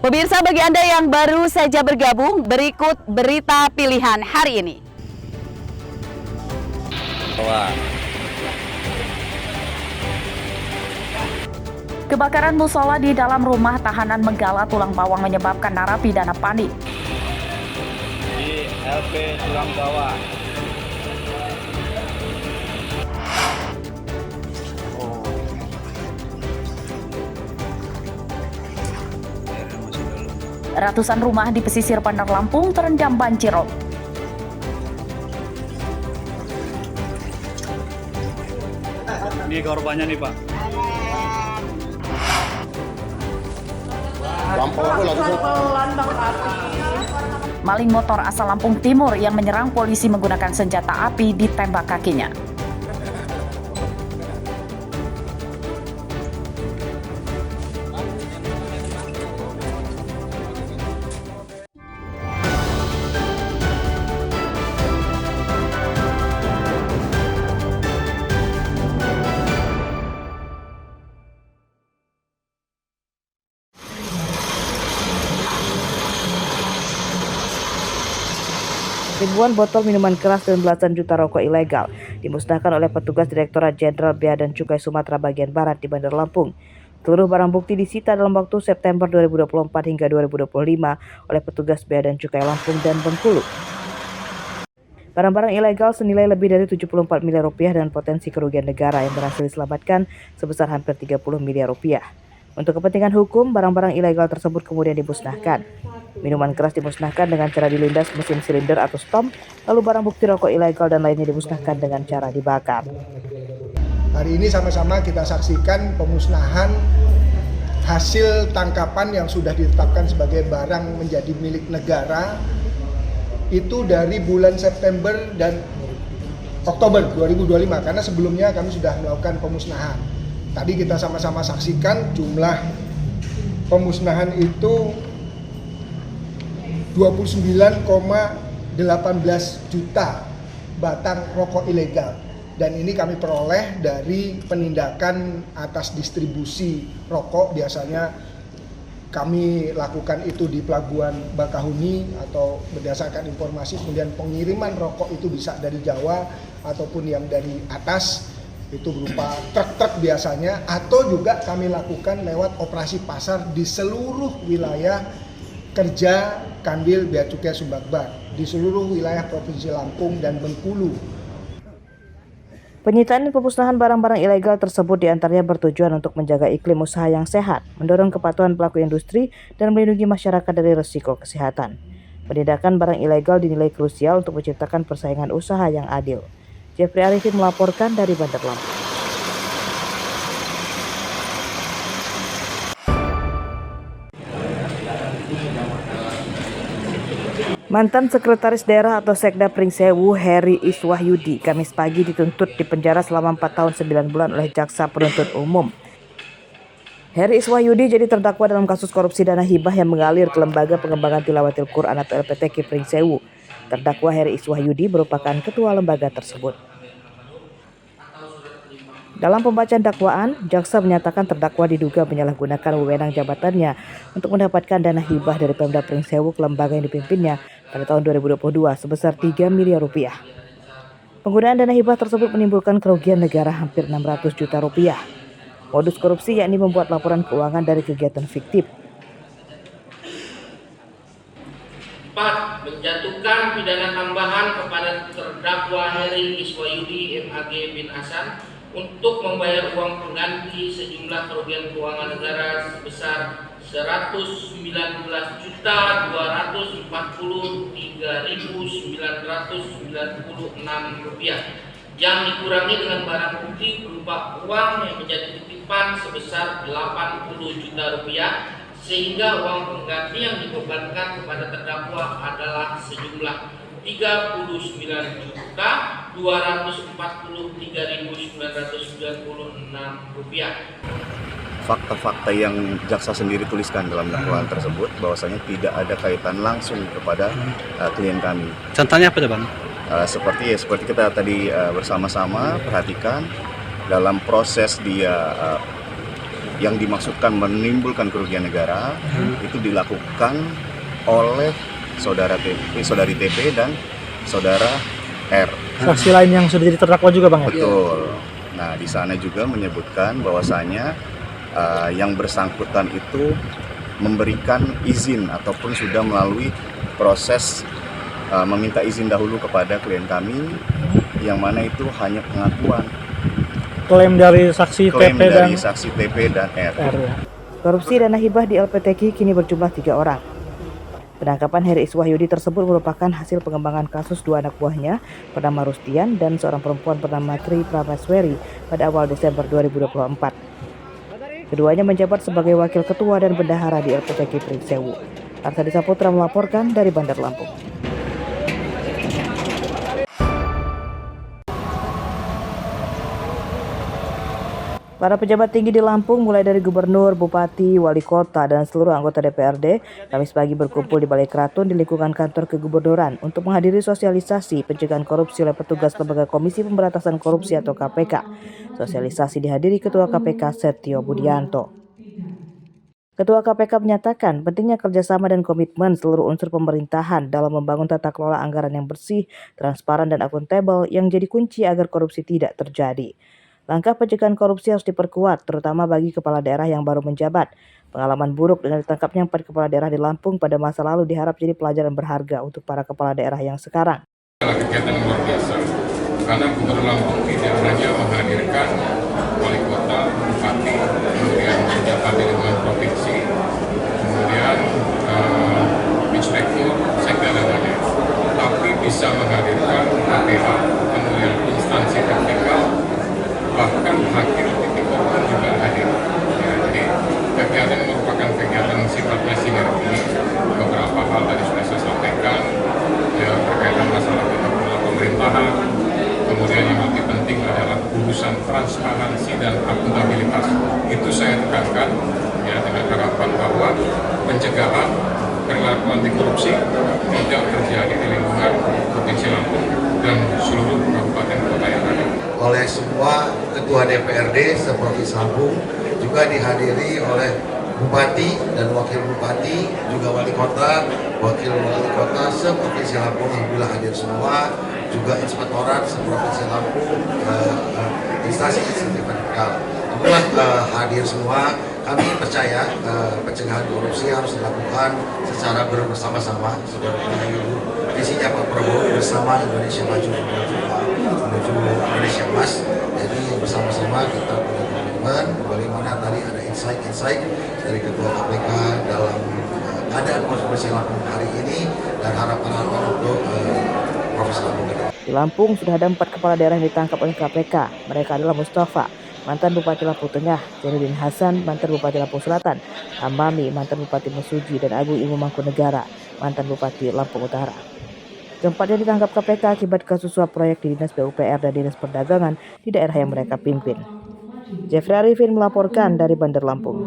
Pemirsa, bagi Anda yang baru saja bergabung, berikut berita pilihan hari ini. Kebakaran musola di dalam rumah tahanan Menggala Tulang Bawang menyebabkan narapidana panik. Di LP Tulang Bawang. Ratusan rumah di pesisir Bandar Lampung terendam banjir rob. Ini korbannya nih, Pak. Maling motor asal Lampung Timur yang menyerang polisi menggunakan senjata api ditembak kakinya. Ribuan botol minuman keras dan belasan juta rokok ilegal dimusnahkan oleh petugas Direktorat Jenderal Bea dan Cukai Sumatera Bagian Barat di Bandar Lampung. Seluruh barang bukti disita dalam waktu September 2024 hingga 2025 oleh petugas Bea dan Cukai Lampung dan Bengkulu. Barang-barang ilegal senilai lebih dari 74 miliar rupiah dan potensi kerugian negara yang berhasil diselamatkan sebesar hampir 30 miliar rupiah. Untuk kepentingan hukum, barang-barang ilegal tersebut kemudian dimusnahkan. Minuman keras dimusnahkan dengan cara dilindas mesin silinder atau stomp, lalu barang bukti rokok ilegal dan lainnya dimusnahkan dengan cara dibakar. Hari ini sama-sama kita saksikan pemusnahan hasil tangkapan yang sudah ditetapkan sebagai barang menjadi milik negara itu dari bulan September dan Oktober 2025, karena sebelumnya kami sudah melakukan pemusnahan. Tadi kita sama-sama saksikan jumlah pemusnahan itu 29,18 juta batang rokok ilegal, dan ini kami peroleh dari penindakan atas distribusi rokok. Biasanya kami lakukan itu di Pelabuhan Bakahuni atau berdasarkan informasi, kemudian pengiriman rokok itu bisa dari Jawa ataupun yang dari atas itu berupa truk-truk biasanya, atau juga kami lakukan lewat operasi pasar di seluruh wilayah kerja Kanwil Bea Cukai Sumbaksar di seluruh wilayah Provinsi Lampung dan Bengkulu. Penyitaan dan pemusnahan barang-barang ilegal tersebut diantaranya bertujuan untuk menjaga iklim usaha yang sehat, mendorong kepatuhan pelaku industri, dan melindungi masyarakat dari risiko kesehatan. Penindakan barang ilegal dinilai krusial untuk menciptakan persaingan usaha yang adil. Jeffrey Arifin melaporkan dari Bandar Lampung. Mantan Sekretaris Daerah atau Sekda Pringsewu Heri Iswahyudi Kamis pagi dituntut di penjara selama 4 tahun 9 bulan oleh Jaksa Penuntut Umum. Heri Iswahyudi jadi terdakwa dalam kasus korupsi dana hibah yang mengalir ke Lembaga Pengembangan Tilawatil Quran atau LPTQ Pringsewu. Terdakwa Heri Iswahyudi merupakan ketua lembaga tersebut. Dalam pembacaan dakwaan, jaksa menyatakan terdakwa diduga menyalahgunakan wewenang jabatannya untuk mendapatkan dana hibah dari Pemda Pringsewu ke lembaga yang dipimpinnya pada tahun 2022 sebesar 3 miliar rupiah. Penggunaan dana hibah tersebut menimbulkan kerugian negara hampir 600 juta rupiah. Modus korupsi yakni membuat laporan keuangan dari kegiatan fiktif. 4. Menjatuhkan pidana tambahan kepada terdakwa Heri Iswahyudi MAG bin Hasan untuk membayar uang pengganti sejumlah kerugian keuangan negara sebesar Rp109.993.996 yang dikurangi dengan barang bukti berupa uang yang menjadi titipan sebesar Rp80 juta, sehingga uang pengganti yang dibebankan kepada terdakwa adalah sejumlah Rp39.243.996. Fakta-fakta yang jaksa sendiri tuliskan dalam dakwaan tersebut bahwasanya tidak ada kaitan langsung kepada klien kami. Contohnya apa, Bang? Seperti kita tadi bersama-sama perhatikan dalam proses dia yang dimaksudkan menimbulkan kerugian negara itu dilakukan oleh saudari TP dan saudara R. Saksi lain yang sudah jadi terdakwa juga Bang ya? Betul. Nah, di sana juga menyebutkan bahwasanya yang bersangkutan itu memberikan izin ataupun sudah melalui proses meminta izin dahulu kepada klien kami, yang mana itu hanya pengakuan. Klaim dari saksi Klaim TP dari dan saksi TP dan R. ya. Korupsi dana hibah di LPTK kini berjumlah 3 orang. Penangkapan Heri Iswahyudi tersebut merupakan hasil pengembangan kasus 2 anak buahnya bernama Rustian dan seorang perempuan bernama Tri Prameswari pada awal Desember 2024. Keduanya menjabat sebagai wakil ketua dan bendahara di LPTK Pringsewu. Arsadi Saputra melaporkan dari Bandar Lampung. Para pejabat tinggi di Lampung mulai dari gubernur, bupati, wali kota, dan seluruh anggota DPRD Kamis pagi berkumpul di Balai Keraton di lingkungan kantor kegubernuran untuk menghadiri sosialisasi pencegahan korupsi oleh petugas lembaga Komisi Pemberantasan Korupsi atau KPK. Sosialisasi dihadiri Ketua KPK Setio Budianto. Ketua KPK menyatakan pentingnya kerjasama dan komitmen seluruh unsur pemerintahan dalam membangun tata kelola anggaran yang bersih, transparan, dan akuntabel yang jadi kunci agar korupsi tidak terjadi. Langkah pencegahan korupsi harus diperkuat, terutama bagi kepala daerah yang baru menjabat. Pengalaman buruk dengan ditangkapnya 4 kepala daerah di Lampung pada masa lalu diharap jadi pelajaran berharga untuk para kepala daerah yang sekarang. Kegiatan luar biasa, karena Gubernur Lampung tidak hanya menghadirkan wali kota, bupati, kemudian pejabat di lingkungan provinsi, kemudian inspektur, sekda dan lain-lain, tapi bisa menghadirkan KPK, kemudian instansi KPK, bahkan hakim tipikor pun juga hadir. Ya, jadi kegiatan merupakan kegiatan sifatnya sinergi. Beberapa hal tadi sudah saya sampaikan, ya, berkaitan masalah tata kelola pemerintahan. Kemudian yang lebih penting adalah urusan transparansi dan akuntabilitas. Itu saya tekankan, ya, dengan harapan bahwa pencegahan perilaku anti korupsi tidak terjadi di lingkungan Provinsi Lampung dan seluruh kabupaten kota yang ada. Oleh semua ketua DPRD seprovinsi Lampung, juga dihadiri oleh bupati dan wakil bupati, juga wali kota, wakil wali kota seprovinsi Lampung, alhamdulillah hadir semua, juga inspektorat seprovinsi Lampung, instansi vertikal, alhamdulillah hadir semua. Kami percaya pencegahan korupsi harus dilakukan secara bersama-sama, seperti visinya Pak Prabowo bersama Indonesia Maju menuju Indonesia Emas. Jadi bersama-sama kita punya komitmen. Bagaimana tadi ada insight dari Ketua KPK dalam keadaan Provinsi Lampung hari ini dan harapan-harapan untuk Provinsi Lampung. Di Lampung sudah ada 4 kepala daerah yang ditangkap oleh KPK. Mereka adalah Mustafa, mantan Bupati Lampung Tengah, Jainuddin Hasan, mantan Bupati Lampung Selatan, Amami, mantan Bupati Mesuji, dan Agung Ilmu Mangkunegara, mantan Bupati Lampung Utara. Keempatnya ditangkap KPK akibat kasus suap proyek di Dinas PUPR dan Dinas Perdagangan di daerah yang mereka pimpin. Jeffrey Arifin melaporkan dari Bandar Lampung.